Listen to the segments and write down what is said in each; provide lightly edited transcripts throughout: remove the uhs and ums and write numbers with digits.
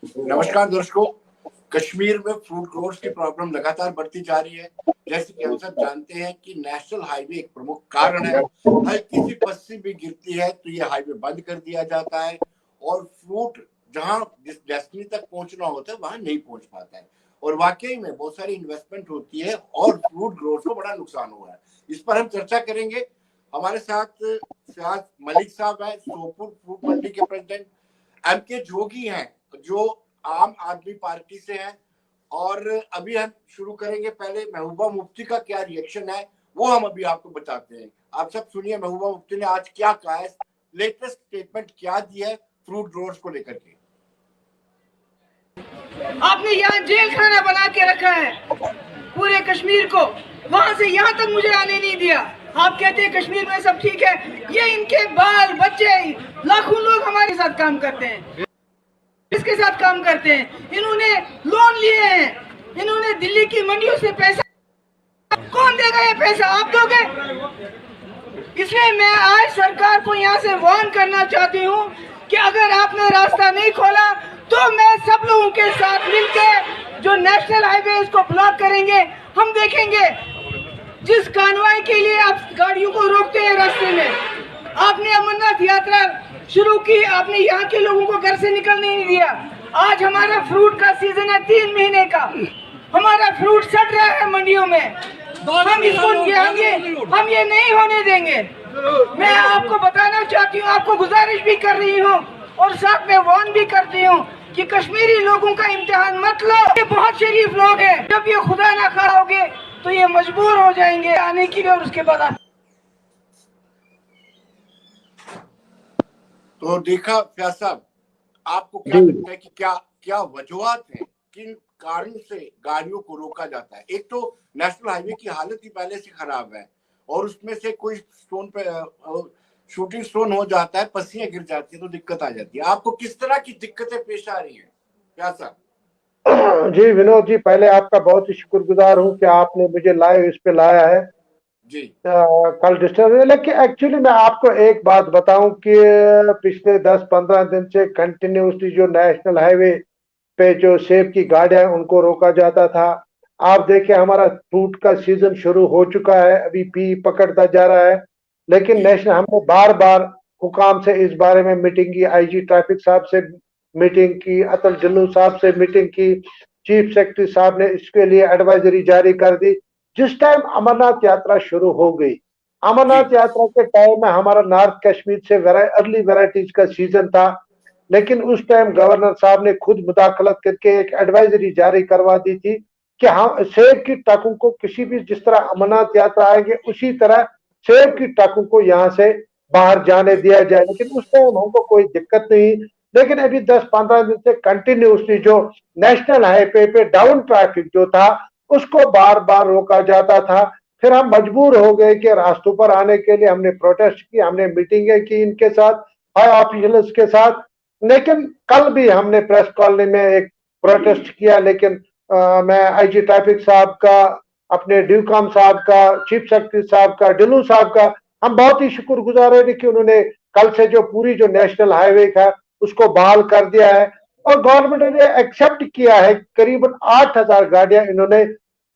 नमस्कार दर्शकों। कश्मीर में फ्रूट ग्रोवर्स की प्रॉब्लम लगातार बढ़ती जा रही है। जैसे कि हम सब जानते हैं कि नेशनल हाईवे एक प्रमुख कारण है। हल्की सी पस्सी भी गिरती है तो ये हाईवे बंद कर दिया जाता है और फ्रूट जहां जिस डेस्टिनी तक पहुंचना होता है वहां नहीं पहुंच पाता है। और वाकई में बहुत सारी इन्वेस्टमेंट होती है और फ्रूट ग्रोवर्स को बड़ा नुकसान हुआ है। इस पर हम चर्चा करेंगे। हमारे साथ सियाज मलिक साहब है, सोपुर फ्रूट मंडी के प्रेसिडेंट। एम के जोगी हैं जो आम आदमी पार्टी से हैं। और अभी हम शुरू करेंगे। पहले महबूबा मुफ्ती का क्या रिएक्शन है वो हम अभी आपको बताते हैं। आप सब सुनिए महबूबा मुफ्ती ने आज क्या कहा है, लेटेस्ट स्टेटमेंट क्या दिया है फ्रूट ग्रोवर्स को लेकर के। आपने यहाँ जेल खाना बना के रखा है पूरे कश्मीर को, वहां से यहाँ तक मुझे आने नहीं दिया। आप कहते हैं कश्मीर में सब ठीक है, ये इनके बाल बच्चे लाखों लोग हमारे साथ काम करते हैं, इसके साथ काम करते हैं। इन्होंने लोन लिए हैं, इन्होंने दिल्ली की मंडियों से पैसा, कौन देगा ये पैसा? आप दोगे? इसलिए मैं आज सरकार को यहाँ से वार्न करना चाहती हूँ कि अगर आपने रास्ता नहीं खोला तो मैं सब लोगों के साथ मिलकर जो नेशनल हाईवे इसको ब्लॉक करेंगे। हम देखेंगे जिस कानवाई के लिए आप गाड़ियों को रोकते हैं रास्ते में, आपने अमरनाथ यात्रा शुरू की, आपने यहाँ के लोगों को घर से निकलने नहीं दिया। आज हमारा फ्रूट का सीजन है 3 महीने का, हमारा फ्रूट सड़ रहा है मंडियों में। हम इसको हम ये नहीं होने देंगे। मैं आपको बताना चाहती हूँ, आपको गुजारिश भी कर रही हूँ और साथ में वार्न भी करती हूँ कि कश्मीरी लोगों का इम्तिहान मत लो। ये बहुत शरीफ लोग हैं, जब ये खुदा ना खाओगे तो ये मजबूर हो जाएंगे आने के लिए और उसके बाद। तो देखा फैज साहब, आपको क्या लगता है कि क्या क्या वजूहत है, किन कारण से गाड़ियों को रोका जाता है? एक तो नेशनल हाईवे की हालत ही पहले से खराब है और उसमें से कोई स्टोन पे शूटिंग स्टोन हो जाता है, पस्सियां गिर जाती है तो दिक्कत आ जाती है। आपको किस तरह की दिक्कतें पेश आ रही है क्या सर? जी विनोद जी, पहले आपका बहुत ही शुक्रगुजार हूँ कि आपने मुझे लाइव इस पे लाया है जी। कल डिस्टर्ब है। लेकिन एक्चुअली मैं आपको एक बात बताऊं कि पिछले 10-15 दिन से कंटिन्यूसली जो नेशनल हाईवे पे जो सेब की गाड़ियां उनको रोका जाता था। आप देखिए हमारा फ्रूट का सीजन शुरू हो चुका है, अभी पी पकड़ता जा रहा है। लेकिन नेशनल हमने बार बार हुकाम से इस बारे में मीटिंग की, आईजी ट्रैफिक साहब से मीटिंग की, अतुल ढिल्लों साहब से मीटिंग की, चीफ सेक्रेटरी साहब ने इसके लिए एडवाइजरी जारी कर दी। जिस टाइम अमरनाथ यात्रा शुरू हो गई, अमरनाथ यात्रा के टाइम में हमारा नॉर्थ कश्मीर से अर्ली वेराइटीज का सीजन था। लेकिन उस टाइम गवर्नर साहब ने खुद मुदाखलत करके एक एडवाइजरी जारी करवा दी थी कि हम सेब की ट्रकों को किसी भी, जिस तरह अमरनाथ यात्रा आएंगे उसी तरह सेब की ट्रकों को यहाँ से बाहर जाने दिया जाए। लेकिन उस टाइम हमको कोई दिक्कत नहीं। लेकिन अभी 10-15 दिन से कंटिन्यूसली जो नेशनल हाईवे पे डाउन ट्रैफिक जो था उसको बार बार रोका जाता था। फिर हम मजबूर हो गए कि रास्तों पर आने के लिए हमने प्रोटेस्ट की, हमने मीटिंगें की इनके साथ, हाई ऑफिशियल्स के साथ। लेकिन कल भी हमने प्रेस कॉलोनी में एक प्रोटेस्ट किया। लेकिन मैं आईजी ट्रैफिक साहब का, अपने ड्यूकॉम साहब का, चीफ सेक्रेटरी साहब का, ढिल्लों साहब का हम बहुत ही शुक्रगुजार है कि उन्होंने कल से जो पूरी जो नेशनल हाईवे था उसको बहाल कर दिया है। और गवर्नमेंट ने एक्सेप्ट किया है, करीबन 8,000 गाड़ियां इन्होंने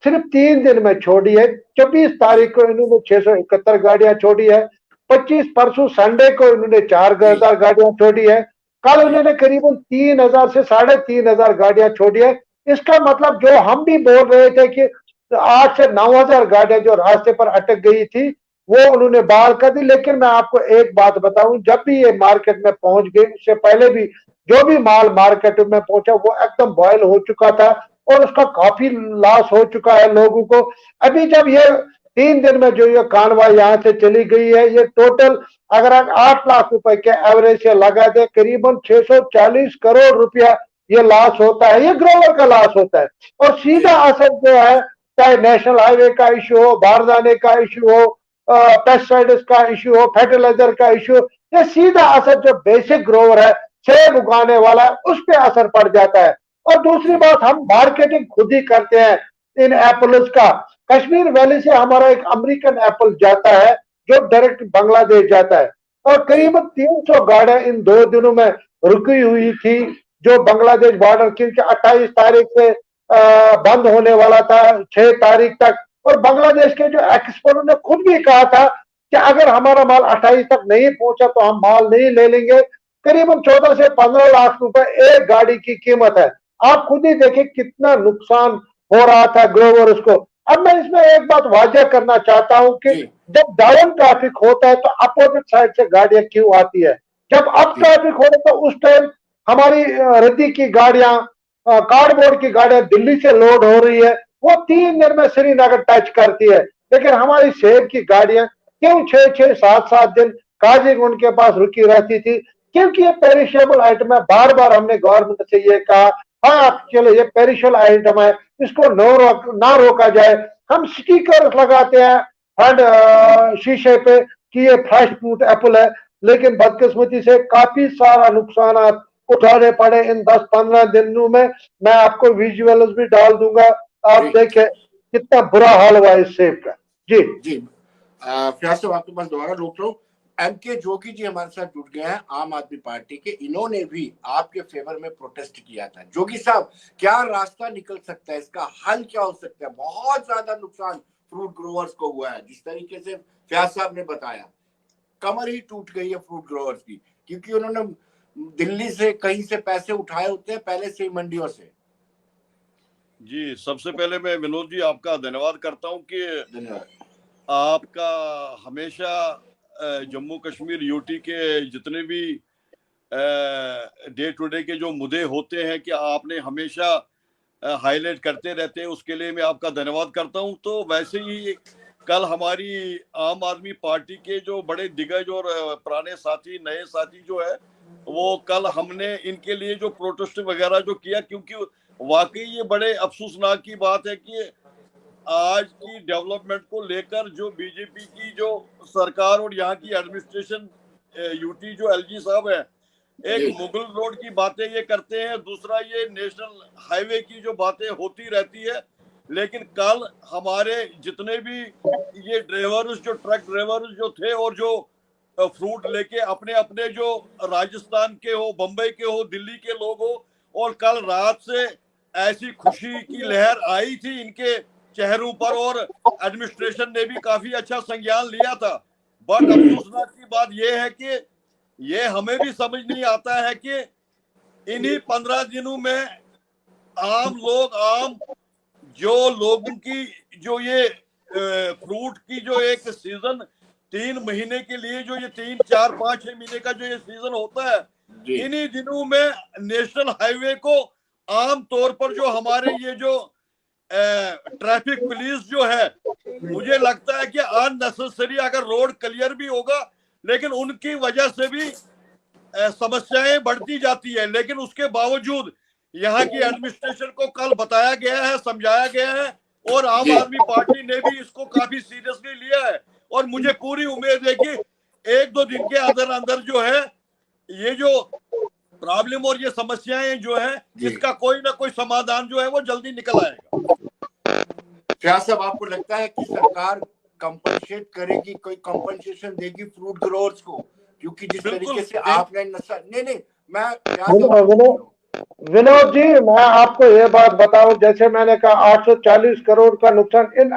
सिर्फ 3 दिन में छोड़ी है। 24 तारीख को इन्होंने 671 गाड़ियां छोड़ी है, 25 परसों संडे को इन्होंने 4,000 गाड़ियां छोड़ी है, कल उन्होंने करीबन 3,000 से 3,500 गाड़ियां छोड़ी है। इसका मतलब जो हम भी बोल रहे थे कि 8 से 9,000 गाड़ियां जो रास्ते पर अटक गई थी वो उन्होंने बहाल कर दी। लेकिन मैं आपको एक बात बताऊं, जब भी ये मार्केट में पहुंच गई उससे पहले भी जो भी माल मार्केट में पहुंचा वो एकदम बॉयल हो चुका था और उसका काफी लॉस हो चुका है लोगों को। अभी जब ये 3 दिन में जो ये कानवाई यहाँ से चली गई है, ये टोटल अगर आप 8 लाख रुपए के एवरेज से लगा दे, करीबन 640 करोड़ रुपया ये लॉस होता है, ये ग्रोवर का लॉस होता है। और सीधा असर जो है, चाहे नेशनल हाईवे का इशू हो, बारदाने का इशू हो, पेस्टिसाइड्स का इशू हो, फर्टिलाइजर का इशू हो, ये सीधा असर जो बेसिक ग्रोवर है, सेब उगाने वाला है, उस पर असर पड़ जाता है। और दूसरी बात, हम मार्केटिंग खुद ही करते हैं इन एप्पल्स का। कश्मीर वैली से हमारा एक अमेरिकन एप्पल जाता है जो डायरेक्ट बांग्लादेश जाता है और करीबन 300 गाड़ियां इन 2 दिनों में रुकी हुई थी जो बांग्लादेश बॉर्डर क्योंकि 28 तारीख से बंद होने वाला था 6 तारीख तक, और बांग्लादेश के जो एक्सपर्ट ने खुद भी कहा था कि अगर हमारा माल 28 तक नहीं पहुंचा तो हम माल नहीं ले लेंगे। करीबन 14 से 15 लाख रुपए एक गाड़ी की कीमत है। आप खुद ही देखिए कितना नुकसान हो रहा था ग्रोवर्स को। अब मैं इसमें एक बात वाजह करना चाहता हूं कि जब डाउन ट्रैफिक होता है तो अपोजिट साइड से गाड़ियां क्यों आती है? जब अप ट्रैफिक होता है तो उस टाइम हमारी रद्दी की गाड़ियां, कार्डबोर्ड की गाड़ियां दिल्ली से लोड हो रही है, वो 3 दिन में श्रीनगर टच करती है। लेकिन हमारी सेब की गाड़ियां क्यों 6-6, 7-7 दिन काजीगुंड के पास रुकी रहती थी? क्योंकि ये पेरिशेबल आइटम है। बार बार हमने गवर्नमेंट से ये कहा, हाँ चलो ये पेरिशेबल आइटम है, इसको ना रोका जाए। हम स्टिकर लगाते हैं फ्रंट शीशे पे कि ये फ्रेश फ्रूट एप्पल है, लेकिन बदकिस्मती से काफी सारा नुकसान उठाने पड़े इन 10-15 दिनों में। मैं आपको विजुअल्स भी डाल दूंगा, आप देखें कितना बुरा हाल हुआ इस सेब का। जी जी फिर से आपके पास दोबारा रोक रहा हूँ। एमके जोगी जी हमारे साथ जुड़ गए हैं, आम आदमी पार्टी के। इन्होंने भी आपके फेवर में प्रोटेस्ट किया था। जोगी साहब, क्या रास्ता निकल सकता है, इसका हल क्या हो सकता है? बहुत ज्यादा नुकसान फ्रूट ग्रोवर्स को हुआ है, जिस तरीके से फयाज साहब ने बताया, कमर ही टूट गई है फ्रूट ग्रोवर्स की, क्योंकि उन्होंने दिल्ली से कहीं से पैसे उठाए होते हैं पहले से ही मंडियों से। जी, सबसे पहले मैं विनोद जी आपका धन्यवाद करता हूं कि आपका हमेशा जम्मू कश्मीर यूटी के जितने भी डे टू डे के जो मुद्दे होते हैं कि आपने हमेशा हाईलाइट करते रहते हैं, उसके लिए मैं आपका धन्यवाद करता हूं। तो वैसे ही कल हमारी आम आदमी पार्टी के जो बड़े दिग्गज और पुराने साथी, नए साथी जो है, वो कल हमने इनके लिए जो प्रोटेस्ट वगैरह जो किया, क्योंकि वाकई ये बड़े अफसोसनाक की बात है कि आज की डेवलपमेंट को लेकर जो बीजेपी की जो सरकार और यहाँ की एडमिनिस्ट्रेशन, यूटी जो एलजी साहब है, एक मुगल रोड की बातें ये करते हैं, दूसरा ये नेशनल हाईवे की जो बातें होती रहती है। लेकिन कल हमारे जितने भी ये ड्राइवर्स, जो ट्रक ड्राइवर्स जो थे और जो फ्रूट लेके अपने अपने जो राजस्थान के हो, बम्बई के हो, दिल्ली के लोग हो, और कल रात से ऐसी खुशी की लहर आई थी इनके चेहरों पर, और एडमिनिस्ट्रेशन ने भी काफी अच्छा संज्ञान लिया था। बट अफसोसनाक की बात यह है कि ये हमें भी समझ नहीं आता है कि इन्हीं 15 दिनों में आम लोग, आम जो लोगों की जो ये फ्रूट की जो एक सीजन 3 महीने के लिए, जो ये 3, 4, 5, 6 महीने का जो ये सीजन होता है, इन्हीं दिनों में नेशनल हाईवे को आम तौर पर जो हमारे ये जो ट्रैफिक पुलिस जो है, मुझे लगता है कि अननेसेसरी अगर रोड क्लियर भी होगा, लेकिन उनकी वजह से भी समस्याएं बढ़ती जाती है। लेकिन उसके बावजूद यहाँ की एडमिनिस्ट्रेशन को कल बताया गया है, समझाया गया है, और आम आदमी पार्टी ने भी इसको काफी सीरियसली लिया है। और मुझे पूरी उम्मीद है कि 1-2 दिन के अंदर अंदर जो है ये जो प्रॉब्लम और ये समस्याएं जो है, इसका कोई ना कोई समाधान जो है वो जल्दी निकल आएगा। क्या सब आपको लगता है कि सरकार कंपनसेट करेगी, कोई कंपनसेशन देगी फ्रूट ग्रोवर्स को? क्योंकि जिस तरीके से आपने नहीं मैं विनोद जी, मैं आपको ये बात बताऊं, जैसे मैंने कहा 840 करोड़ का नुकसान, इन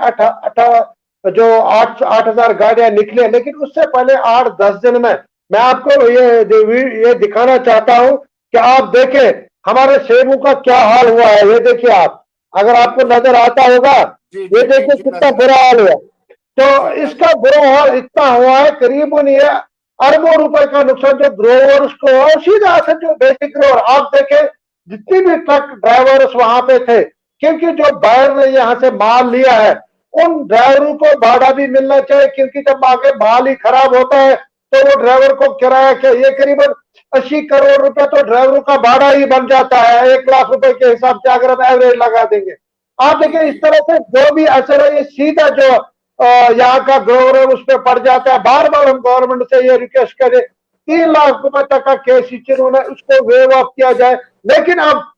8,000 गाड़ियां निकले, लेकिन उससे पहले 8-10 दिन में मैं आपको ये दिखाना चाहता हूं कि आप देखें हमारे सेबों का क्या हाल हुआ है। ये देखिए आप, अगर आपको नजर आता होगा, ये देखिए कितना बुरा हाल हुआ। तो इसका बुरा हाल इतना हुआ है, करीबन ये अरबों रुपए का नुकसान जो ग्रोवर्स को, और सीधा असर जो बेसिक ग्रोवर, आप देखें जितने भी ट्रक ड्राइवर्स वहां पे थे, क्योंकि जो बायर ने यहाँ से माल लिया है, उन ड्राइवरों को भाड़ा भी मिलना चाहिए, क्योंकि जब आगे माल ही खराब होता है तो वो ड्राइवर को किराया क्या, ये करीबन 80 करोड़ रुपए तो ड्राइवरों का भाड़ा ही बन जाता है 1 लाख रुपए के हिसाब से, अगर हम एवरेज लगा देंगे। आप देखिए इस तरह से जो भी असर है, ये सीधा जो यहाँ का ग्रोवर है उस पर पड़ जाता है। बार बार हम गवर्नमेंट से ये रिक्वेस्ट करें, 3 लाख रुपए तक का केसीसी लोन है, उसको वेव ऑफ किया जाए। लेकिन अब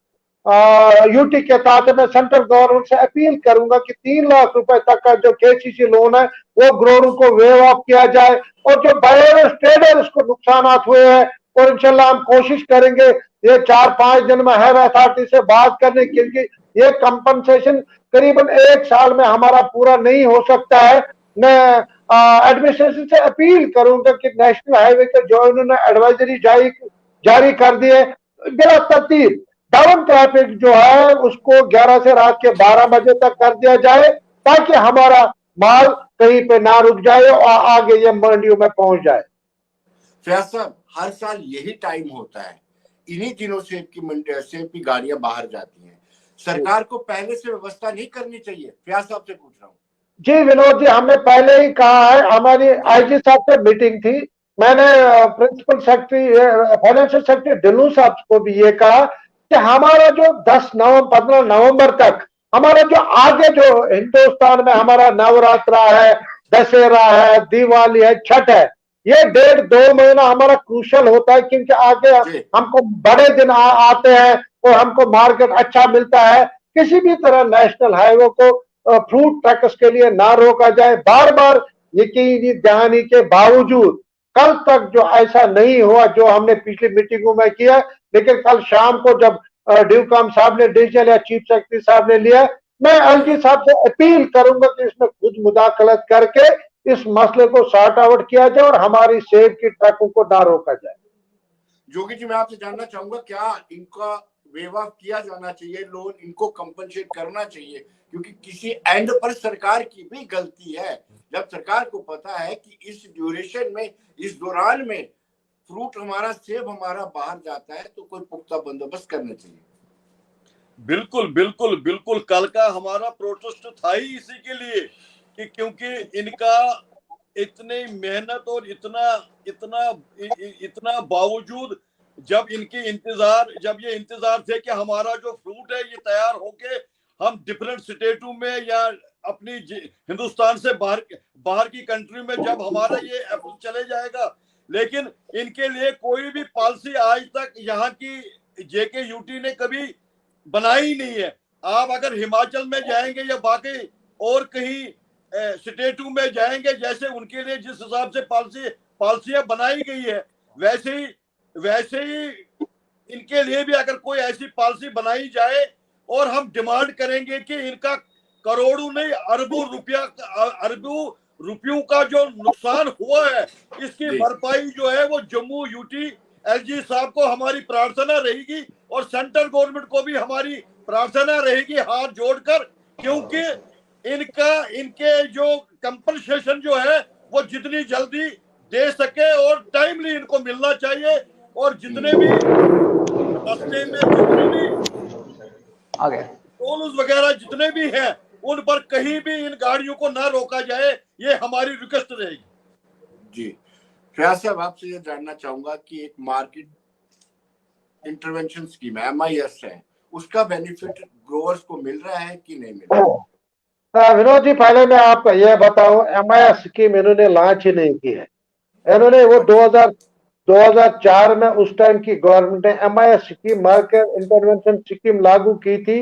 यूटी के तहत मैं सेंट्रल गवर्नमेंट से अपील करूंगा कि 3 लाख रुपए तक का जो केसीसी लोन है वो ग्रोवर को वेव ऑफ किया जाए, और जो बायर्स ट्रेडर्स को नुकसान हुए हैं, और इंशाल्लाह हम कोशिश करेंगे ये 4-5 दिन में हेड अथॉरिटी से बात करने, क्योंकि ये कंपनसेशन करीबन 1 साल में हमारा पूरा नहीं हो सकता है। मैं एडमिनिस्ट्रेशन से अपील करूंगा कि नेशनल हाईवे के जो इन्होंने एडवाइजरी जारी कर दी है, बिला तरतीब डाउन ट्रैफिक जो है उसको 11 से रात के 12 बजे तक कर दिया जाए, ताकि हमारा माल कहीं पे ना रुक जाए और आगे ये मंडियों में पहुंच जाए। फैयाज साहब, हर साल यही टाइम होता है, इन्हीं दिनों सेब की गाड़ियां बाहर जाती हैं। सरकार को पहले से व्यवस्था नहीं करनी चाहिए? फैयाज साहब से पूछ रहा हूँ। जी विनोद जी, हमने पहले ही कहा है, हमारी आईजी साहब से मीटिंग थी, मैंने principal secretary financial secretary Dhillon साहब को भी ये कहा कि हमारा जो 15 नवंबर तक हमारा जो आगे जो हिंदुस्तान में हमारा नवरात्रा है, दशहरा है, दिवाली है, छठ है, ये 1.5-2 महीना हमारा क्रूशल होता है, क्योंकि आगे हमको बड़े दिन आते हैं और हमको मार्केट अच्छा मिलता है। किसी भी तरह नेशनल हाईवे को फ्रूट ट्रक्स के लिए ना रोका जाए। बार बार यकीनी दहानी के बावजूद कल तक जो ऐसा नहीं हुआ जो हमने पिछली मीटिंगों में किया, लेकिन कल शाम को जब ड्यूकॉम साहब ने डिसीजन या चीफ सेक्रेटरी साहब ने लिया, मैं एलजी साहब से अपील करूंगा कि इसमें खुद मुदाखलत करके इस मसले को सॉर्ट आउट किया जाए और हमारी सेब की ट्रकों को ना रोका जाए। जोगी जी, मैं आपसे जानना चाहूंगा, क्या इनका वेव ऑफ किया जाना चाहिए, लोन इनको कंपनसेट करना चाहिए? क्योंकि किसी एंड पर सरकार की भी गलती है। जब सरकार को पता है कि इस ड्यूरेशन में, इस दौरान में फ्रूट हमारा, सेब हमारा बाहर जाता है, तो कोई पुख्ता बंदोबस्त करना चाहिए। बिल्कुल बिल्कुल बिल्कुल, कल का हमारा प्रोटेस्ट था ही इसी के लिए कि क्योंकि इनका इतनी मेहनत और इतना बावजूद जब ये इंतजार थे कि हमारा जो फ्रूट है ये तैयार होके हम डिफरेंट स्टेटों में या अपनी हिंदुस्तान से बाहर की कंट्री में जब हमारा ये एप्पल चले जाएगा, लेकिन इनके लिए कोई भी पॉलिसी आज तक यहाँ की जेके-यूटी ने कभी बनाई ही नहीं है। आप अगर हिमाचल में जाएंगे या बाकी और कहीं स्टेटों में जाएंगे, जैसे उनके लिए जिस हिसाब से पॉलिसियां बनाई गई है, वैसे ही इनके लिए भी अगर कोई ऐसी पॉलिसी बनाई जाए और हम डिमांड करेंगे कि इनका करोड़ों नहीं अरबों रुपयों का जो नुकसान हुआ है, इसकी भरपाई जो है वो जम्मू यूटी एलजी साहब को हमारी प्रार्थना रहेगी और सेंट्रल गवर्नमेंट को भी हमारी प्रार्थना रहेगी हाथ जोड़कर, क्योंकि इनके जो कंपनसेशन जो है वो जितनी जल्दी दे सके और टाइमली इनको मिलना चाहिए, और जितने भी रास्ते में जितने भी टोल्स वगैरह जितने भी हैं उन पर कहीं भी इन गाड़ियों को ना रोका जाए, ये हमारी रिक्वेस्ट रहेगी। जी फैयाज साहब, आपसे ये जानना चाहूंगा कि एक मार्केट इंटरवेंशन स्कीम MIS है, उसका बेनिफिट ग्रोवर्स को मिल रहा है कि नहीं मिल रहा है? विनोद जी, पहले मैं आपको यह बताऊं, MIS स्कीम इन्होंने लॉन्च ही नहीं की है। इन्होंने वो 2004 में उस टाइम की गवर्नमेंट ने MIS scheme, market intervention scheme लागू की थी,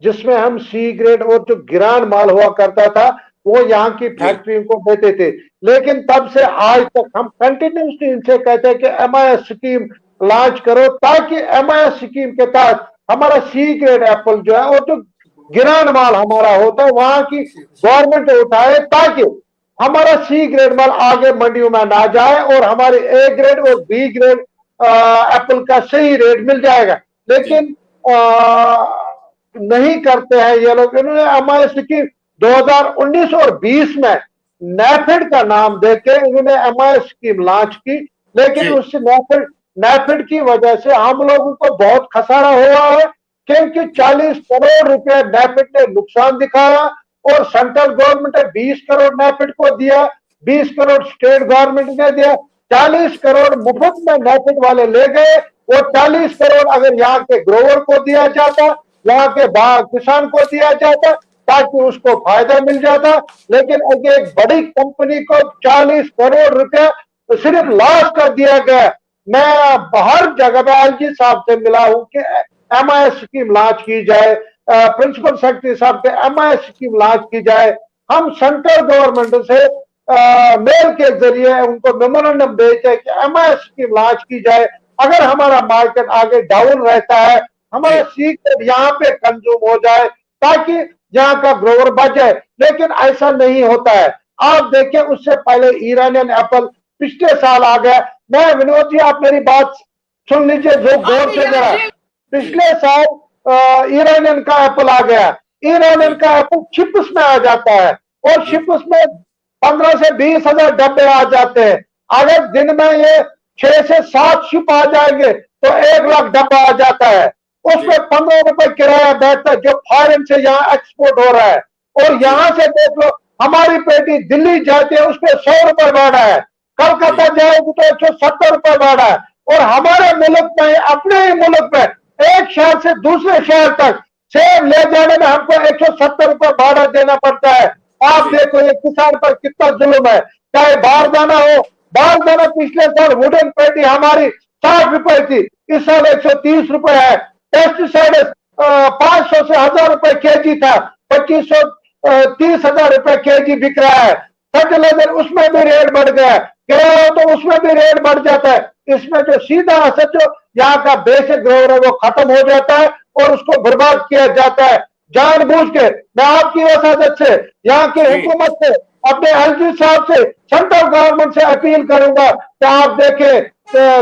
जिसमें हम C ग्रेड और जो गिरान माल हुआ करता था वो यहाँ की फैक्ट्रियों को देते थे। लेकिन तब से आज तक हम कंटिन्यूसली इनसे कहते हैं कि MIS स्कीम लॉन्च करो, ताकि MIS स्कीम के तहत हमारा C ग्रेड एप्पल जो है और जो गिरान माल हमारा होता है वहां की गवर्नमेंट उठाए, ताकि हमारा C ग्रेड माल आगे मंडियों में ना जाए और हमारे A ग्रेड और B ग्रेड एप्पल का सही रेट मिल जाएगा। लेकिन नहीं करते हैं ये लोग। इन्होंने हमारे स्कीम 2019 और 20 में नैफेड का नाम देके इन्होंने MIS स्कीम लॉन्च की, लेकिन उससे नैफेड की वजह से हम लोगों को बहुत खसारा हुआ है, क्योंकि 40 करोड़ रुपए नैफेड ने नुकसान दिखाया और सेंट्रल गवर्नमेंट ने 20 करोड़ नैफेड को दिया, 20 करोड़ स्टेट गवर्नमेंट ने दिया, 40 करोड़ मुफ्त में नैफेड वाले ले गए। वो 40 करोड़ अगर यहाँ के ग्रोवर को दिया जाता, यहाँ के किसान को दिया जाता, ताकि उसको फायदा मिल जाता, लेकिन एक बड़ी कंपनी को 40 करोड़ रुपया सिर्फ लॉस कर दिया गया। मैं हर जगह पे एलजी साहब से मिला हूं कि MIS स्कीम लॉन्च की जाए, प्रिंसिपल सेक्रेटरी साहब के MIS स्कीम लॉन्च की जाए। हम सेंट्रल गवर्नमेंट से मेल के जरिए उनको मेमोरेंडम भेजे कि MIS स्कीम लॉन्च की जाए। अगर हमारा मार्केट आगे डाउन रहता है, हमारा सीक्रेट यहाँ पे कंज्यूम हो जाए ताकि यहाँ का ग्रोवर बच जाए, लेकिन ऐसा नहीं होता है। आप देखिए, उससे पहले ईरानियन एप्पल पिछले साल आ गया। मैं विनोद जी, आप मेरी बात सुन लीजिए जो गौर से जरा। पिछले साल ईरानियन का एप्पल आ गया। ईरानियन का एप्पल शिप्स में आ जाता है और शिप्स में 15 से 20 हजार डब्बे आ जाते हैं। अगर दिन में ये 6 से 7 शिप आ जाएंगे तो 1 लाख डब्बा आ जाता है। उसमें 15 रुपए किराया बैठता है जो फॉरेन से यहाँ एक्सपोर्ट हो रहा है। और यहाँ से देख लो, हमारी पेटी दिल्ली जाती है, उसमें 100 रुपए भाड़ा है, कलकत्ता जाएगी तो 170 रुपए भाड़ा है। और हमारे मुल्क में, अपने ही मुल्क में, एक शहर से दूसरे शहर तक सेब ले जाने में हमको 170 रुपए भाड़ा देना पड़ता है। आप देखो ये किसान पर कितना जुल्म है। चाहे बाहर जाना हो, बाहर जाना, पिछले साल वुडन पेटी हमारी 60 रुपए थी, इस साल 130 रुपए है। पेस्टिसाइड 500 से 1000 रुपए केजी था, 2530 रुपए केजी बिक रहा है। फर्टिलाइजर उसमें भी रेट बढ़ गया, किराया तो उसमें भी रेट बढ़ जाता है। इसमें जो सीधा असर जो यहाँ का बेसिक ग्रोवर है वो खत्म हो जाता है और उसको बर्बाद किया जाता है जानबूझ के। मैं आपकी वसादत से, यहाँ की हुकूमत से, अपने एलजी साहब से, सेंट्रल गवर्नमेंट से अपील करूंगा कि आप देखें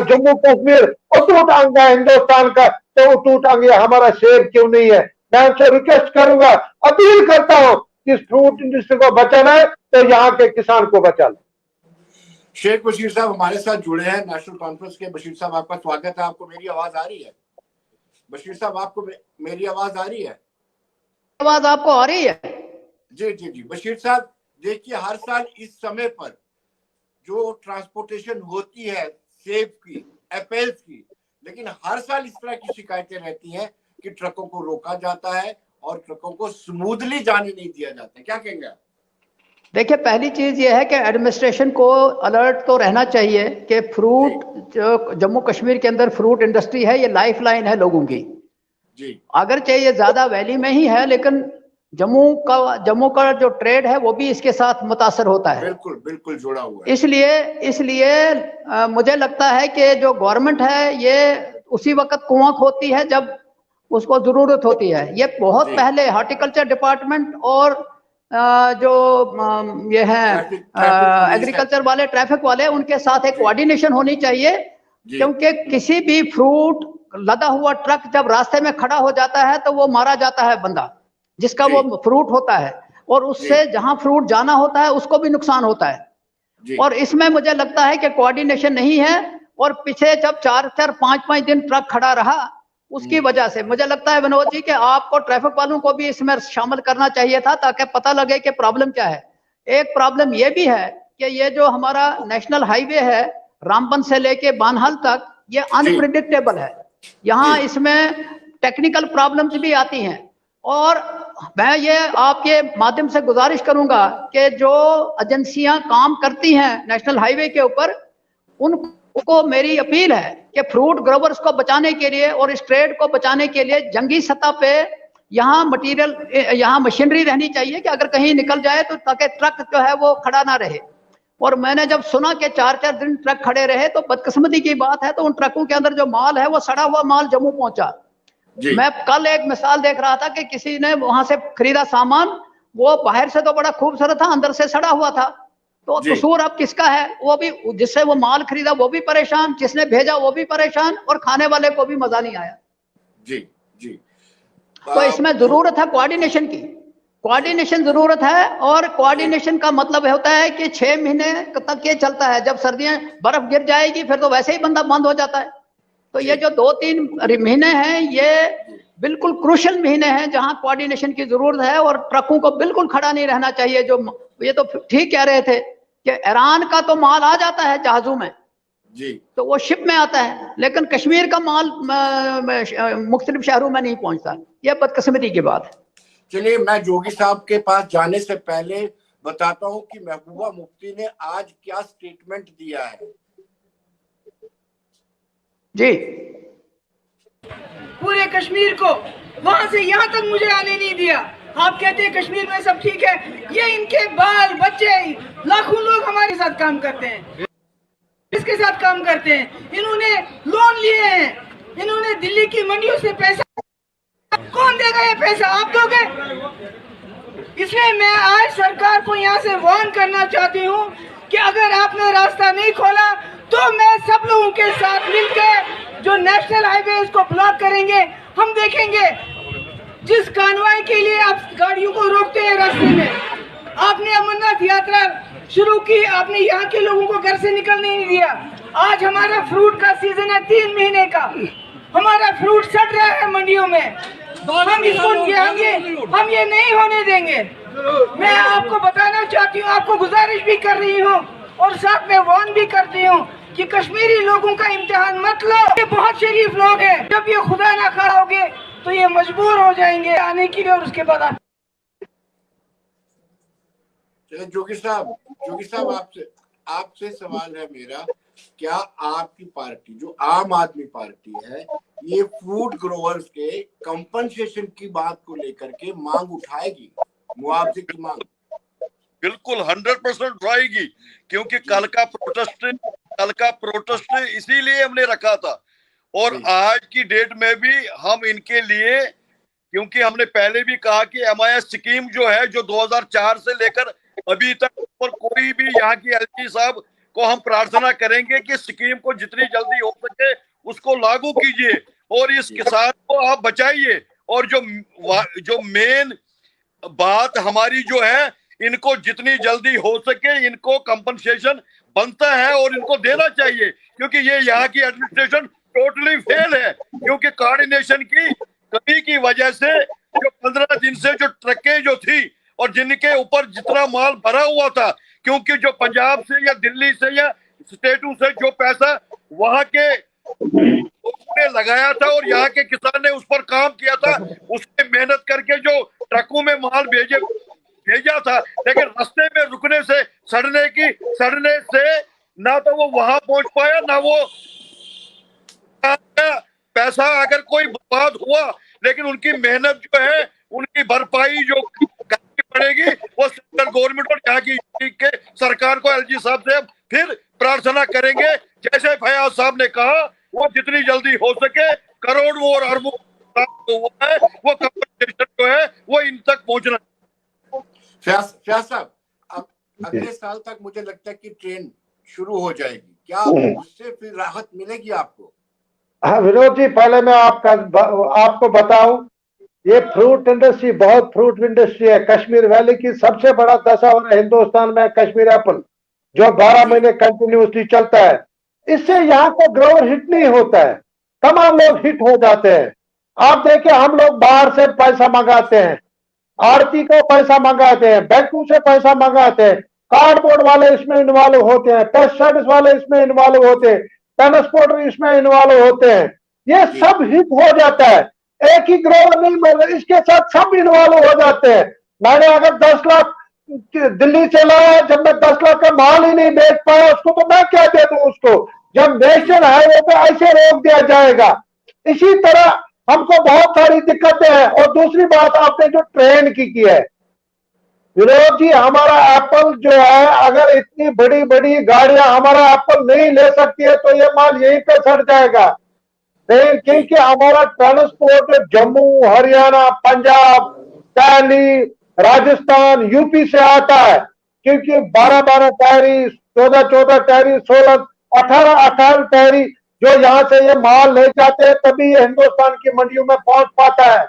जम्मू कश्मीर अटूट अंग है हिंदुस्तान का, तो अटूट अंग हमारा शेर क्यों नहीं है। मैं उनसे रिक्वेस्ट करूंगा, अपील करता हूं कि इस फ्रूट इंडस्ट्री को बचाना है तो यहाँ के किसान को बचा लो। शेख बशीर साहब हमारे साथ जुड़े हैं नेशनल कॉन्फ्रेंस के। बशीर साहब, आपका स्वागत है। आपको मेरी आवाज आ रही है? बशीर साहब, आपको मेरी आवाज आ रही है? आवाज आपको आ रही है? जी जी जी। बशीर साहब, देखिए, हर साल इस समय पर जो ट्रांसपोर्टेशन होती है सेब की, एप्पल्स की, लेकिन हर साल इस तरह की शिकायतें रहती हैं कि ट्रकों को रोका जाता है और ट्रकों को स्मूथली जाने नहीं दिया जाता है। क्या कहेंगे आप? देखिए, पहली चीज ये है कि एडमिनिस्ट्रेशन को अलर्ट तो रहना चाहिए कि फ्रूट, जो जम्मू कश्मीर के अंदर फ्रूट इंडस्ट्री है, ये लाइफ लाइन है लोगों की जी। अगर चाहिए ज्यादा वैली में ही है, लेकिन जम्मू का जो ट्रेड है वो भी इसके साथ मुतासर होता है। बिल्कुल बिल्कुल जुड़ा हुआ है। इसलिए मुझे लगता है कि जो गवर्नमेंट है ये उसी वक्त कुआं खोदती है जब उसको जरूरत होती है। ये बहुत पहले हॉर्टिकल्चर डिपार्टमेंट और जो ये है एग्रीकल्चर वाले, ट्रैफिक वाले, उनके साथ एक कोऑर्डिनेशन होनी चाहिए, क्योंकि किसी भी फ्रूट लदा हुआ ट्रक जब रास्ते में खड़ा हो जाता है तो वो मारा जाता है बंदा जिसका वो फ्रूट होता है, और उससे जहां फ्रूट जाना होता है उसको भी नुकसान होता है। और इसमें मुझे लगता है कि कोऑर्डिनेशन नहीं है, और पीछे जब 4-4, 5-5 दिन ट्रक खड़ा रहा उसकी वजह से मुझे लगता है विनोद जी कि आपको ट्रैफिक वालों को भी इसमें शामिल करना चाहिए था ताकि पता लगे कि प्रॉब्लम क्या है। एक प्रॉब्लम ये भी है कि ये जो हमारा नेशनल हाईवे है रामबन से लेके बानहाल तक, ये अनप्रिडिक्टेबल है। यहाँ इसमें टेक्निकल प्रॉब्लम्स भी आती हैं, और मैं ये आपके माध्यम से गुजारिश करूंगा कि जो एजेंसियां काम करती हैं नेशनल हाईवे के ऊपर, उनको मेरी अपील है कि फ्रूट ग्रोवर्स को बचाने के लिए और इस ट्रेड को बचाने के लिए जंगी सतह पे यहाँ मटेरियल, यहाँ मशीनरी रहनी चाहिए कि अगर कहीं निकल जाए तो ताकि ट्रक जो है वो खड़ा ना रहे। और मैंने जब सुना कि 4-4 दिन ट्रक खड़े रहे तो बदकिस्मती की बात है, तो उन ट्रकों के अंदर जो माल है वो सड़ा हुआ माल जम्मू पहुंचा। मैं कल एक मिसाल देख रहा था कि किसी ने वहां से खरीदा सामान, वो बाहर से तो बड़ा खूबसूरत था, अंदर से सड़ा हुआ था। तो कसूर अब किसका है? वो भी, जिससे वो माल खरीदा वो भी परेशान, जिसने भेजा वो भी परेशान, और खाने वाले को भी मजा नहीं आया। जी जी। तो इसमें जरूरत है कोऑर्डिनेशन की, कोऑर्डिनेशन जरूरत है। और कोऑर्डिनेशन का मतलब होता है कि 6 महीने तक ये चलता है। जब सर्दियां, बर्फ गिर जाएगी फिर तो वैसे ही बंदा बंद हो जाता है। तो ये जो 2-3 महीने हैं ये बिल्कुल क्रूशियल महीने हैं जहां कोऑर्डिनेशन की जरूरत है, और ट्रकों को बिल्कुल खड़ा नहीं रहना चाहिए। जो ये तो ठीक कह रहे थे कि ईरान का तो माल आ जाता है जहाजों में जी, तो वो शिप में आता है, लेकिन कश्मीर का माल मुख्तलिफ शहरों में नहीं पहुंचता। ये बदकिस्मती की बात है। चलिए, मैं जोगी साहब के पास जाने से पहले बताता हूं कि महबूबा मुफ्ती ने आज क्या स्टेटमेंट दिया है। जी, पूरे कश्मीर को वहां से यहाँ तक मुझे आने नहीं दिया। आप कहते हैं कश्मीर में सब ठीक है, ये इनके बाल बच्चे लाखों लोग हमारे साथ काम करते हैं। इसके साथ काम करते हैं। इन्होंने लोन लिए हैं, इन्होंने दिल्ली की मंडियों से पैसा, कौन देगा ये पैसा? आप दोगे? इसलिए मैं आज सरकार को यहाँ से वार्न करना चाहती हूँ कि अगर आपने रास्ता नहीं खोला तो मैं सब लोगों के साथ मिलकर जो नेशनल हाईवे इसको ब्लॉक करेंगे। हम देखेंगे जिस कानवाई के लिए आप गाड़ियों को रोकते हैं रास्ते में, आपने अमरनाथ यात्रा शुरू की, आपने यहाँ के लोगों को घर से निकलने नहीं दिया। आज हमारा फ्रूट का सीजन है 3 महीने का, हमारा फ्रूट सड़ रहा है मंडियों में। हम इसको हम ये नहीं होने देंगे। मैं आपको बताना चाहती हूँ, आपको गुजारिश भी कर रही हूँ और साथ में वार्न भी करती हूँ कि कश्मीरी लोगों का इम्तिहान मत लो। ये बहुत शरीफ लोग हैं, जब ये खुदा ना खाओगे तो ये मजबूर हो जाएंगे आने के लिए और उसके बाद। जोगी साहब आपसे सवाल है मेरा, क्या आपकी पार्टी जो आम आदमी पार्टी है ये फूड ग्रोवर्स के कंपनसेशन की बात को लेकर के मांग उठाएगी, मुआवजे की मांग? बिल्कुल 100% उठाएगी, क्योंकि कल का प्रोटेस्ट इसीलिए हमने रखा था और आज की डेट में भी हम इनके लिए, क्योंकि हमने पहले भी कहा कि MIS स्कीम जो है जो 2004 से लेकर अभी तक, और कोई भी यहाँ की LG साहब को हम प्रार्थना करेंगे कि स्कीम को जितनी जल्दी हो सके उसको लागू कीजिए और इस किसान को आप बचाइए। और जो मेन बात हमारी जो है, इनको जितनी जल्दी हो सके इनको कंपनसेशन बनता है और इनको देना चाहिए, क्योंकि ये यहाँ की एडमिनिस्ट्रेशन टोटली फेल है। क्योंकि कोऑर्डिनेशन की कमी की वजह से जो 15 दिन से जो ट्रकें जो थी और जिनके ऊपर जितना माल भरा हुआ था, क्योंकि जो पंजाब से या दिल्ली से या स्टेटों से जो पैसा वहां के उसने लगाया था और यहाँ के किसान ने उस पर काम किया था, उसने मेहनत करके जो ट्रकों में माल भेजा था, लेकिन रास्ते में रुकने से सड़ने से ना तो वो वहां पहुंच पाया, ना वो पैसा अगर कोई बर्बाद हुआ, लेकिन उनकी मेहनत जो है उनकी भरपाई जो करनी पड़ेगी वो सेंट्रल गवर्नमेंट और यहाँ की सरकार को, LG साहब से फिर प्रार्थना करेंगे। जैसे फयाज साहब ने कहा, वो जितनी जल्दी हो सके करोड़ों और अरबों है वो कंपनसेशन जो है वो इन तक पहुंचना। फयाज साहब, अब अगले साल तक मुझे लगता है कि ट्रेन शुरू हो जाएगी, क्या उससे फिर राहत मिलेगी आपको? हाँ विनोद जी, पहले मैं आपको बताऊं, ये फ्रूट इंडस्ट्री बहुत फ्रूट इंडस्ट्री है। कश्मीर वैली की सबसे बड़ा दशहरा हिंदुस्तान में कश्मीर एप्पल, जो 12 महीने कंटिन्यूसली चलता है। इससे यहाँ का ग्रोवर हिट नहीं होता है, तमाम लोग हिट हो जाते हैं। आप देखिए, हम लोग बाहर से पैसा मंगाते हैं, आड़ती को पैसा मंगाते हैं, बैंकों से पैसा मंगाते हैं, कार्डबोर्ड वाले इसमें इन्वॉल्व होते हैं, पेस्टिसाइड्स वाले इसमें इन्वॉल्व होते हैं, ट्रांसपोर्टर इसमें इन्वॉल्व होते हैं। ये सब हिट हो जाता है, एक ही ग्रोवर नहीं मिल रहा, इसके साथ सब इन्वॉल्व हो जाते हैं। मैंने अगर 10 लाख दिल्ली से लाया, जब मैं 10 लाख का माल ही नहीं बेच पाया उसको, तो मैं क्या दे दूं उसको, जब नेशनल हाईवे पे ऐसे रोक दिया जाएगा। इसी तरह हमको बहुत सारी दिक्कतें हैं। और दूसरी बात, आपने जो ट्रेन की है विनोद जी, हमारा एप्पल जो है, अगर इतनी बड़ी बड़ी गाड़ियां हमारा एप्पल नहीं ले सकती है तो ये माल यहीं पे सड़ जाएगा। नहीं, क्योंकि हमारा ट्रांसपोर्ट जम्मू, हरियाणा, पंजाब, दिल्ली, राजस्थान, यूपी से आता है, क्योंकि 12-12 टायरी, 14-14 टायरी, 16-18 टायरी जो यहाँ से ये माल ले जाते हैं, तभी ये हिंदुस्तान की मंडियों में पहुंच पाता है।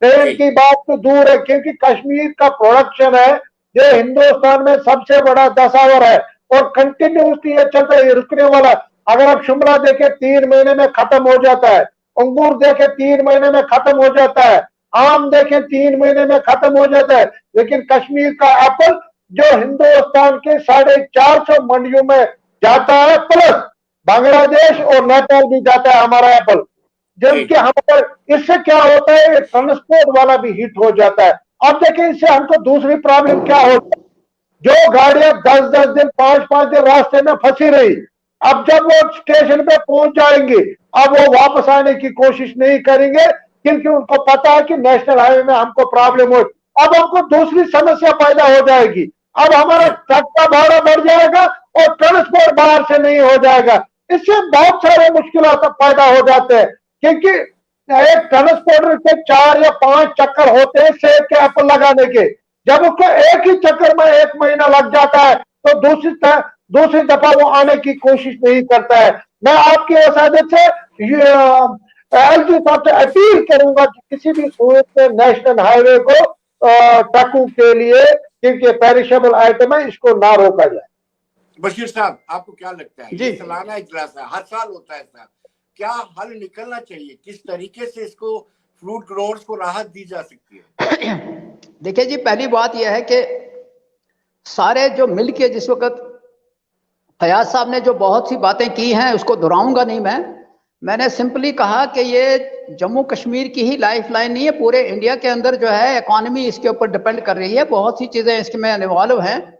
ट्रेन की बात तो दूर है, क्योंकि कश्मीर का प्रोडक्शन है ये हिंदुस्तान में सबसे बड़ा दशावर है और कंटिन्यूसली ये चलता है, रुकने वाला। अगर आप शिमला देखें 3 महीने में खत्म हो जाता है, अंगूर देखें 3 महीने में खत्म हो जाता है, आम देखें 3 महीने में खत्म हो जाता है। लेकिन कश्मीर का एप्पल जो हिंदुस्तान के 450 मंडियों में जाता है, प्लस बांग्लादेश और नेपाल भी जाता है हमारा एप्पल, जबकि हम पर इससे क्या होता है, ट्रांसपोर्ट वाला भी हिट हो जाता है। अब देखिए, इससे हमको दूसरी प्रॉब्लम क्या होती है, जो गाड़ियां 10-10 दिन 5-5 दिन रास्ते में फंसी रही, अब जब वो स्टेशन पे पहुंच जाएंगे, अब वो वापस आने की कोशिश नहीं करेंगे, क्योंकि उनको पता है कि नेशनल हाईवे में हमको प्रॉब्लम हो। अब हमको दूसरी समस्या पैदा हो जाएगी, अब हमारा ट्रक का भाड़ा बढ़ जाएगा और ट्रांसपोर्ट बाहर से नहीं हो जाएगा। इससे बहुत सारे मुश्किलात पैदा हो जाते हैं, क्योंकि एक ट्रांसपोर्टर के 4 या 5 चक्कर होते हैं सेब के एप्पल लगाने के। जब उसको एक ही चक्कर में 1 महीना लग जाता है तो दूसरी दफा वो आने की कोशिश नहीं करता है। मैं आपकी वसादत से एलजी साहब से अपील करूंगा कि किसी भी सूरत में नेशनल हाईवे को ट्रकों के लिए, क्योंकि पेरिशेबल आइटम है, इसको ना रोका जाए। बशीर साहब, आपको क्या लगता है? जी। ये सालाना इजलास है, हर साल होता है सर, क्या हल निकलना चाहिए? किस तरीके से इसको फ्रूट ग्रोअर्स को राहत दी जा सकती है? देखिए जी, पहली बात यह है कि सारे जो मिल के जिस वक्त फयाज साहब ने जो बहुत सी बातें की हैं उसको दोहराऊंगा नहीं मैंने सिंपली कहा कि ये जम्मू कश्मीर की ही लाइफ लाइन नहीं है, पूरे इंडिया के अंदर जो है इकॉनमी इसके ऊपर डिपेंड कर रही है, बहुत सी चीजें इसमें इन्वॉल्व हैं।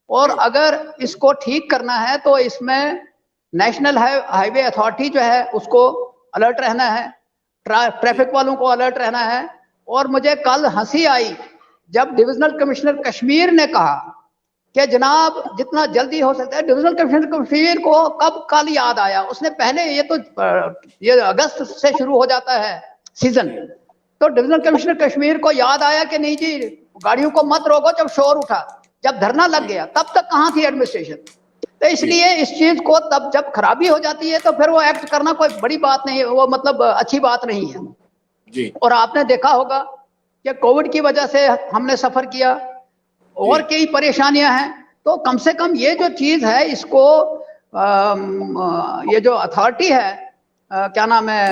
और अगर इसको ठीक करना है तो इसमें नेशनल हाईवे अथॉरिटी जो है उसको अलर्ट रहना है, ट्रैफिक वालों को अलर्ट रहना है। और मुझे कल हंसी आई जब डिविजनल कमिश्नर कश्मीर ने कहा कि जनाब जितना जल्दी हो सकता है, डिविजनल कमिश्नर कश्मीर को कल याद आया, उसने पहले ये अगस्त से शुरू हो जाता है सीजन, तो डिविजनल कमिश्नर कश्मीर को याद आया कि नहीं जी गाड़ियों को मत रोको, जब शोर उठा, जब धरना लग गया, तब तक कहाँ थी एडमिनिस्ट्रेशन? तो इसलिए इस चीज को तब जब खराबी हो जाती है तो फिर वो एक्ट करना कोई बड़ी बात नहीं है, वो मतलब अच्छी बात नहीं है जी। और आपने देखा होगा कि कोविड की वजह से हमने सफर किया और कई परेशानियां हैं, तो कम से कम ये जो चीज है इसको ये जो अथॉरिटी है क्या नाम है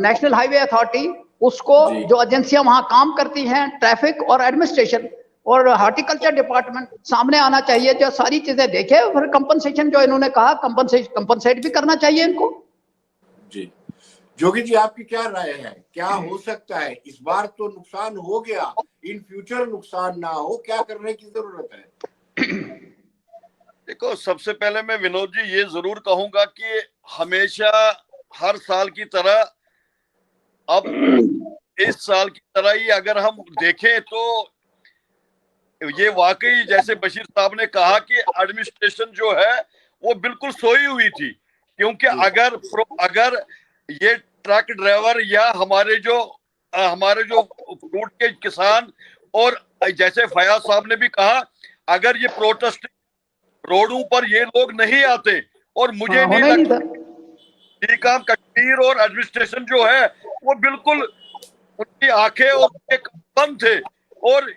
नेशनल हाईवे अथॉरिटी, उसको जो एजेंसियां वहां काम करती हैं, ट्रैफिक और एडमिनिस्ट्रेशन और हॉर्टिकल्चर डिपार्टमेंट, सामने आना चाहिए, जो सारी चीजें देखे, फिर कंपनसेशन जो इन्होंने कहा कंपनसेट भी करना चाहिए इनको। जी जोगी जी, आपकी क्या राय है? क्या हो सकता है? इस बार तो नुकसान हो गया, इन फ्यूचर नुकसान ना हो, क्या करने की जरूरत है? देखो, सबसे पहले मैं विनोद जी ये जरूर कहूंगा कि हमेशा हर साल की तरह अब इस साल की तरह ही अगर हम देखें तो ये वाकई जैसे बशीर साहब ने कहा कि एडमिनिस्ट्रेशन जो है वो बिल्कुल सोई हुई थी, क्योंकि अगर ये ट्रक ड्राइवर या हमारे जो फ्रूट के किसान, और जैसे फयाज साहब ने भी कहा, अगर ये प्रोटेस्ट रोडों पर ये लोग नहीं आते, और मुझे नहीं लगता काम कश्मीर और एडमिनिस्ट्रेशन जो है वो बिल्कुल उनकी आंखें और बंद थे, और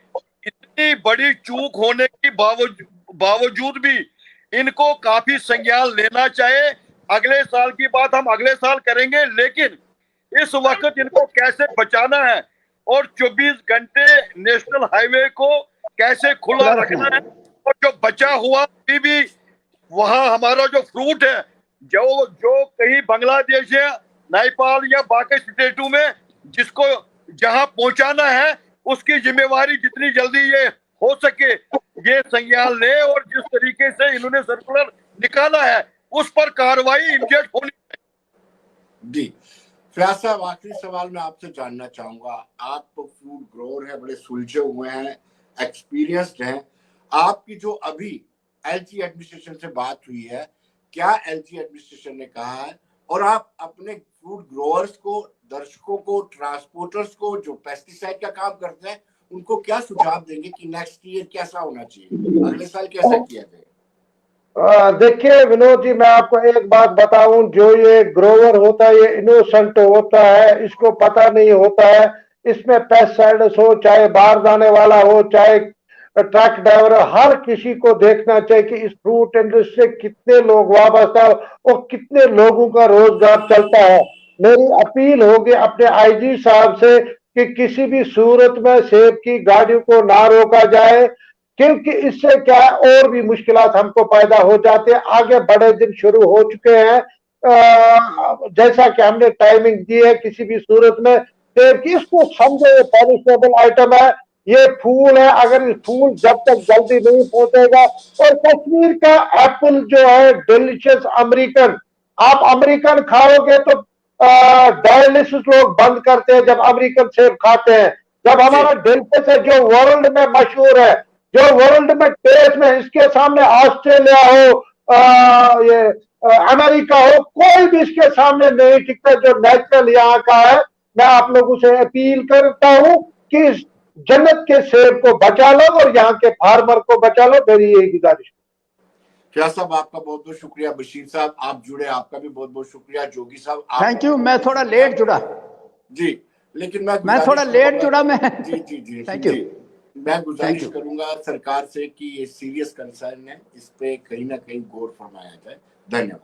इतनी बड़ी चूक होने की बावजूद भी इनको काफी संज्ञान लेना चाहिए। अगले साल की बात हम अगले साल करेंगे, लेकिन इस वक्त इनको कैसे बचाना है और 24 घंटे नेशनल हाईवे को कैसे खुला रखना है, और जो बचा हुआ भी वहां हमारा जो फ्रूट है जो कहीं बांग्लादेश या नेपाल या बाकी स्टेटों में जिसको जहां पहुंचाना है, उसकी जिम्मेवारी जितनी जल्दी ये हो सके ये संज्ञान ले, और जिस तरीके से इन्होंने सर्कुलर निकाला है उस पर कार्रवाई इमीडिएट होनी चाहिए। जी फयाज साहब, आखिरी सवाल मैं आपसे जानना चाहूंगा, आप तो फ्रूट ग्रोअर है, बड़े सुलझे हुए हैं, एक्सपीरियंस्ड हैं, आपकी जो अभी एलजी एडमिनिस्ट्रेशन से बात हुई है, क्या एलजी एडमिनिस्ट्रेशन ने कहा है, और आप अपने फ्रूट ग्रोअर्स को, दर्शकों को, ट्रांसपोर्टर्स को जो पेस्टिसाइड का काम करते हैं, उनको क्या सुझाव देंगे कि नेक्स्ट ईयर कैसा होना चाहिए, अगले साल कैसा किया जाए? देखिए विनोद जी, मैं आपको एक बात बताऊं, जो ये ग्रोवर होता है ये इनोसेंट होता है, इसको पता नहीं होता है इसमें पेस्टिसाइड्स हो, चाहे बाहर जाने वाला हो, चाहे ट्रक ड्राइवर, हर किसी को देखना चाहिए कि इस फ्रूट इंडस्ट्री से कितने लोग वाबस्ता और कितने लोगों का रोजगार चलता है। मेरी अपील होगी अपने आईजी साहब से कि किसी भी सूरत में सेब की गाड़ियों को ना रोका जाए, क्योंकि इससे क्या है और भी मुश्किलात हमको पैदा हो जाते हैं। आगे बड़े दिन शुरू हो चुके हैं, जैसा कि हमने टाइमिंग दी है, किसी भी सूरत में सेब की, इसको समझो ये पेरिशेबल आइटम है, ये फूल है, अगर इस फूल जब तक जल्दी नहीं पहुंचेगा, और कश्मीर का एप्पल जो है डिलीशियस अमेरिकन, आप अमेरिकन खाओगे तो डायलिसिस लोग बंद करते हैं जब अमेरिकन सेब खाते हैं। जब हमारा डिलीशियस है जो वर्ल्ड में मशहूर है, जो वर्ल्ड में टेस्ट में, इसके सामने ऑस्ट्रेलिया हो, ये अमेरिका हो, कोई भी इसके सामने नहीं टिकता जो नेचुरल यहाँ का है। मैं आप लोगों से अपील करता हूँ कि इस जन्नत के सेब को बचा लो और यहाँ के फार्मर को बचा लो, मेरी यही गुजारिश। फियाज साहब आपका बहुत बहुत शुक्रिया। बशीर साहब आप जुड़े, आपका भी बहुत बहुत शुक्रिया। जोगी साहब थैंक यू। मैं थोड़ा लेट जुड़ा जी, लेकिन मैं थोड़ा लेट जुड़ा मैं जी जी जी थैंक यू। जी। मैं गुजारिश you. करूंगा सरकार से कि ये सीरियस कंसर्न है, इस पे कहीं ना कहीं गौर फरमाया जाए। धन्यवाद।